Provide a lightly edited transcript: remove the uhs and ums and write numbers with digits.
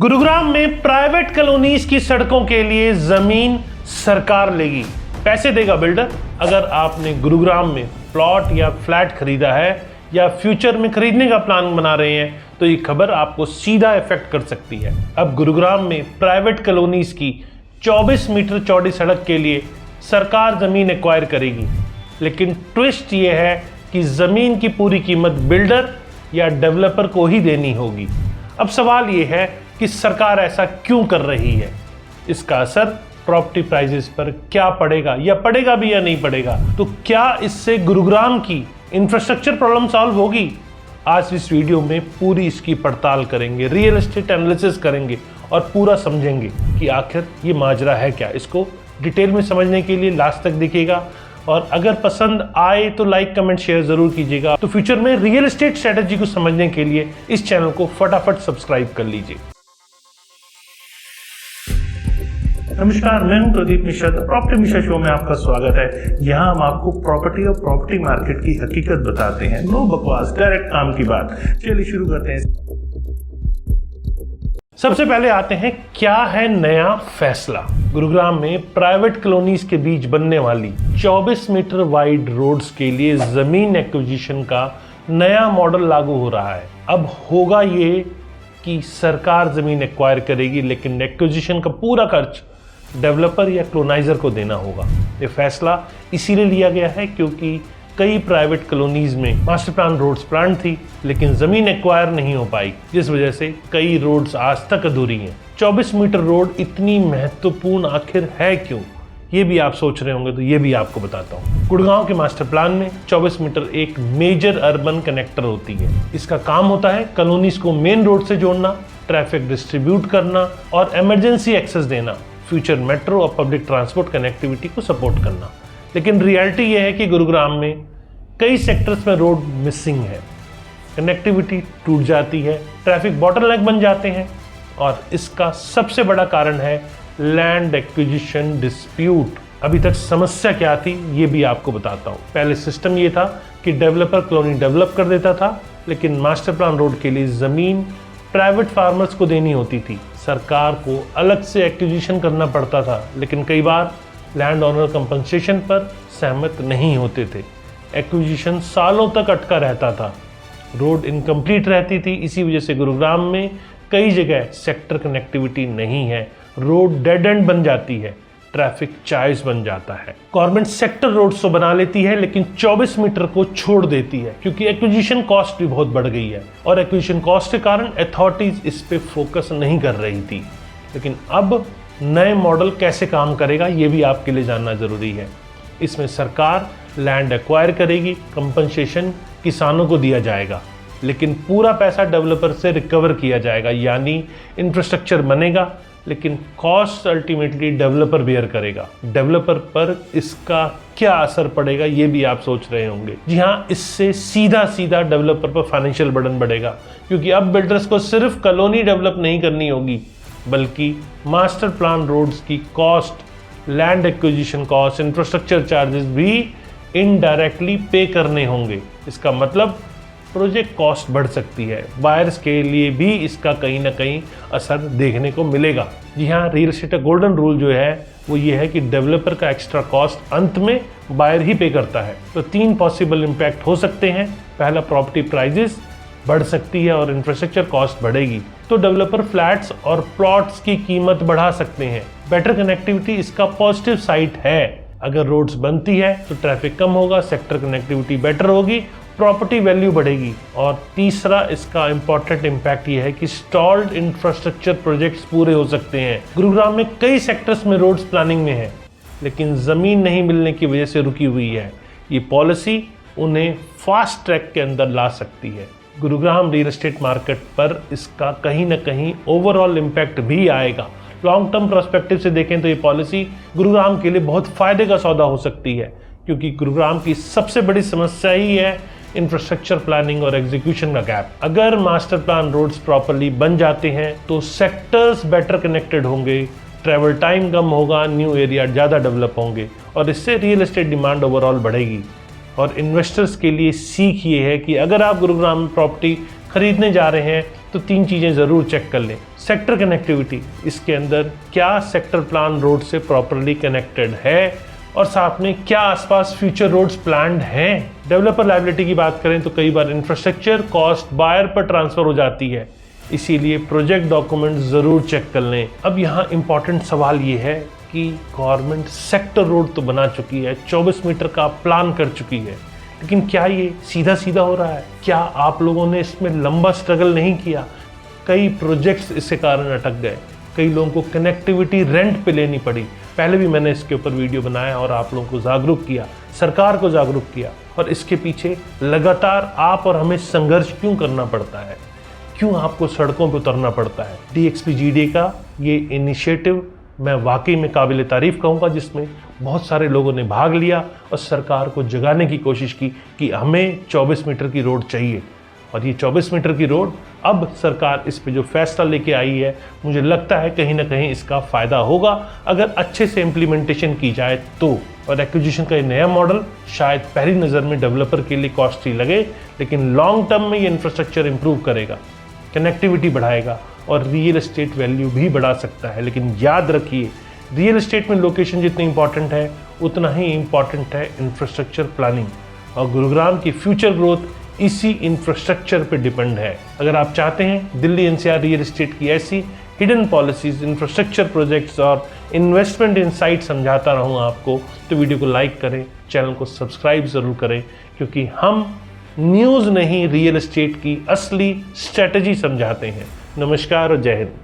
गुरुग्राम में private colonies की सड़कों के लिए जमीन सरकार लेगी, पैसे देगा बिल्डर। अगर आपने गुरुग्राम में प्लॉट या फ्लैट खरीदा है या फ्यूचर में खरीदने का प्लान बना रहे हैं तो ये खबर आपको सीधा इफेक्ट कर सकती है। अब गुरुग्राम में प्राइवेट कॉलोनीज की 24 मीटर चौड़ी सड़क के लिए सरकार जमीन एक्वायर करेगी, लेकिन ट्विस्ट ये है कि जमीन की पूरी कीमत बिल्डर या डेवलपर को ही देनी होगी। अब सवाल ये है कि सरकार ऐसा क्यों कर रही है, इसका असर प्रॉपर्टी प्राइसेस पर क्या पड़ेगा या पड़ेगा भी या नहीं पड़ेगा, तो क्या इससे गुरुग्राम की इंफ्रास्ट्रक्चर प्रॉब्लम सॉल्व होगी? आज इस वीडियो में पूरी इसकी पड़ताल करेंगे, रियल एस्टेट एनालिसिस करेंगे और पूरा समझेंगे कि आखिर ये माजरा है क्या। इसको डिटेल में समझने के लिए लास्ट तक देखिएगा और अगर पसंद आए तो लाइक कमेंट शेयर जरूर कीजिएगा। तो फ्यूचर में रियल एस्टेट स्ट्रेटजी को समझने के लिए इस चैनल को फटाफट सब्सक्राइब कर लीजिए। नमस्कार, मैं हूं प्रदीप मिश्रा। प्रॉपर्टी मिश्रा शो में आपका स्वागत है। यहाँ हम आपको प्रॉपर्टी और प्रॉपर्टी मार्केट की हकीकत बताते हैं, नो बकवास, डायरेक्ट काम की बात। चलिए शुरू करते हैं। सबसे पहले आते हैं क्या है नया फैसला। गुरुग्राम में प्राइवेट कॉलोनीज के बीच बनने वाली 24 मीटर वाइड रोड्स के लिए जमीन एक्विजिशन का नया मॉडल लागू हो रहा है। अब होगा ये कि सरकार जमीन एक्वायर करेगी, लेकिन एक्विजिशन का पूरा खर्च डेवलपर या क्लोनाइजर को देना होगा। ये फैसला इसीलिए लिया गया है क्योंकि कई प्राइवेट कॉलोनीज में मास्टर प्लान रोड्स प्लान थी, लेकिन जमीन एक्वायर नहीं हो पाई, जिस वजह से कई रोड्स आज तक अधूरी हैं। 24 मीटर रोड इतनी महत्वपूर्ण आखिर है क्यों, ये भी आप सोच रहे होंगे, तो ये भी आपको बताता हूँ। गुड़गांव के मास्टर प्लान में 24 मीटर एक मेजर अर्बन कनेक्टर होती है। इसका काम होता है कॉलोनीज को मेन रोड से जोड़ना, ट्रैफिक डिस्ट्रीब्यूट करना और इमरजेंसी एक्सेस देना, फ्यूचर मेट्रो और पब्लिक ट्रांसपोर्ट कनेक्टिविटी को सपोर्ट करना। लेकिन रियलिटी ये है कि गुरुग्राम में कई सेक्टर्स में रोड मिसिंग है, कनेक्टिविटी टूट जाती है, ट्रैफिक बॉटलनेक बन जाते हैं और इसका सबसे बड़ा कारण है लैंड एक्विजिशन डिस्प्यूट। अभी तक समस्या क्या थी ये भी आपको बताता हूँ। पहले सिस्टम ये था कि डेवलपर कॉलोनी डेवलप कर देता था, लेकिन मास्टर प्लान रोड के लिए जमीन प्राइवेट फार्मर्स को देनी होती थी। सरकार को अलग से एक्विजिशन करना पड़ता था, लेकिन कई बार लैंड ओनर कंपनसेशन पर सहमत नहीं होते थे। एक्विजिशन सालों तक अटका रहता था, रोड इनकम्प्लीट रहती थी। इसी वजह से गुरुग्राम में कई जगह सेक्टर कनेक्टिविटी नहीं है, रोड डेड एंड बन जाती है, ट्रैफिक चाइस बन जाता है। गवर्नमेंट सेक्टर रोड्स तो बना लेती है, लेकिन 24 मीटर को छोड़ देती है क्योंकि एक्विजिशन कॉस्ट भी बहुत बढ़ गई है और एक्विजिशन कॉस्ट के कारण अथॉरिटीज इस पे फोकस नहीं कर रही थी। लेकिन अब नए मॉडल कैसे काम करेगा ये भी आपके लिए जानना जरूरी है। इसमें सरकार लैंड एक्वायर करेगी, कंपनसेशन किसानों को दिया जाएगा, लेकिन पूरा पैसा डेवलपर से रिकवर किया जाएगा। यानी इंफ्रास्ट्रक्चर बनेगा, लेकिन कॉस्ट अल्टीमेटली डेवलपर बेयर करेगा। डेवलपर पर इसका क्या असर पड़ेगा ये भी आप सोच रहे होंगे। जी हाँ, इससे सीधा सीधा डेवलपर पर फाइनेंशियल बर्डन बढ़ेगा, क्योंकि अब बिल्डर्स को सिर्फ कॉलोनी डेवलप नहीं करनी होगी, बल्कि मास्टर प्लान रोड्स की cost, land acquisition cost, infrastructure charges भी इनडायरेक्टली पे करने होंगे। इसका मतलब प्रोजेक्ट कॉस्ट बढ़ सकती है। बायर्स के लिए भी इसका कहीं ना कहीं असर देखने को मिलेगा। जी हाँ, रियल एस्टेट का गोल्डन रूल जो है वो ये है कि डेवलपर का एक्स्ट्रा कॉस्ट अंत में बायर ही पे करता है। तो 3 पॉसिबल इम्पैक्ट हो सकते हैं। पहला, प्रॉपर्टी प्राइजेस बढ़ सकती है और इंफ्रास्ट्रक्चर कॉस्ट बढ़ेगी, तो डेवलपर फ्लैट्स और प्लॉट्स की कीमत बढ़ा सकते हैं। बेटर कनेक्टिविटी इसका पॉजिटिव साइड है। अगर रोड्स बनती है तो ट्रैफिक कम होगा, सेक्टर कनेक्टिविटी बेटर होगी, प्रॉपर्टी वैल्यू बढ़ेगी। और तीसरा इसका इंपॉर्टेंट इम्पैक्ट ये है कि स्टॉल्ड इंफ्रास्ट्रक्चर प्रोजेक्ट्स पूरे हो सकते हैं। गुरुग्राम में कई सेक्टर्स में रोड्स प्लानिंग में है, लेकिन जमीन नहीं मिलने की वजह से रुकी हुई है। ये पॉलिसी उन्हें फास्ट ट्रैक के अंदर ला सकती है। गुरुग्राम रियल एस्टेट मार्केट पर इसका कहीं ना कहीं ओवरऑल इम्पैक्ट भी आएगा। लॉन्ग टर्म पर्सपेक्टिव से देखें तो ये पॉलिसी गुरुग्राम के लिए बहुत फायदे का सौदा हो सकती है, क्योंकि गुरुग्राम की सबसे बड़ी समस्या ही है इंफ्रास्ट्रक्चर प्लानिंग और एग्जीक्यूशन का गैप। अगर मास्टर प्लान रोड्स प्रॉपर्ली बन जाते हैं तो सेक्टर्स बेटर कनेक्टेड होंगे, ट्रैवल टाइम कम होगा, न्यू एरिया ज़्यादा डेवलप होंगे और इससे रियल एस्टेट डिमांड ओवरऑल बढ़ेगी। और इन्वेस्टर्स के लिए सीख ये है कि अगर आप गुरुग्राम में प्रॉपर्टी खरीदने जा रहे हैं तो 3 चीज़ें ज़रूर चेक कर लें। सेक्टर कनेक्टिविटी, इसके अंदर क्या सेक्टर प्लान रोड से प्रॉपरली कनेक्टेड है और साथ में क्या आसपास फ्यूचर रोड्स प्लान्ड हैं। डेवलपर लायबिलिटी की बात करें तो कई बार इंफ्रास्ट्रक्चर कॉस्ट बायर पर ट्रांसफर हो जाती है, इसीलिए प्रोजेक्ट डॉक्यूमेंट जरूर चेक कर लें। अब यहाँ इंपॉर्टेंट सवाल ये है कि गवर्नमेंट सेक्टर रोड तो बना चुकी है, 24 मीटर का प्लान कर चुकी है, लेकिन क्या ये सीधा सीधा हो रहा है? क्या आप लोगों ने इसमें लंबा स्ट्रगल नहीं किया? कई प्रोजेक्ट्स इसके कारण अटक गए, कई लोगों को कनेक्टिविटी रेंट पे लेनी पड़ी। पहले भी मैंने इसके ऊपर वीडियो बनाया और आप लोगों को जागरूक किया, सरकार को जागरूक किया, और इसके पीछे लगातार आप और हमें संघर्ष क्यों करना पड़ता है, क्यों आपको सड़कों पर उतरना पड़ता है। DXP-GDA का ये इनिशिएटिव मैं वाकई में काबिल तारीफ कहूँगा, जिसमें बहुत सारे लोगों ने भाग लिया और सरकार को जगाने की कोशिश की कि हमें 24 मीटर की रोड चाहिए। और ये 24 मीटर की रोड अब सरकार इस पे जो फैसला लेके आई है, मुझे लगता है कहीं ना कहीं इसका फ़ायदा होगा अगर अच्छे से इम्प्लीमेंटेशन की जाए तो। और एक्विजिशन का ये नया मॉडल शायद पहली नज़र में डेवलपर के लिए कॉस्टली लगे, लेकिन लॉन्ग टर्म में ये इंफ्रास्ट्रक्चर इंप्रूव करेगा, कनेक्टिविटी बढ़ाएगा और रियल एस्टेट वैल्यू भी बढ़ा सकता है। लेकिन याद रखिए, रियल एस्टेट में लोकेशन जितनी इंपॉर्टेंट है उतना ही इंपॉर्टेंट है इंफ्रास्ट्रक्चर प्लानिंग, और गुरुग्राम की फ्यूचर ग्रोथ इसी इंफ्रास्ट्रक्चर पे डिपेंड है। अगर आप चाहते हैं दिल्ली NCR रियल एस्टेट की ऐसी हिडन पॉलिसीज, इंफ्रास्ट्रक्चर प्रोजेक्ट्स और इन्वेस्टमेंट इनसाइट समझाता रहूँ आपको, तो वीडियो को लाइक करें, चैनल को सब्सक्राइब ज़रूर करें, क्योंकि हम न्यूज़ नहीं रियल एस्टेट की असली स्ट्रेटजी समझाते हैं। नमस्कार और जय हिंद।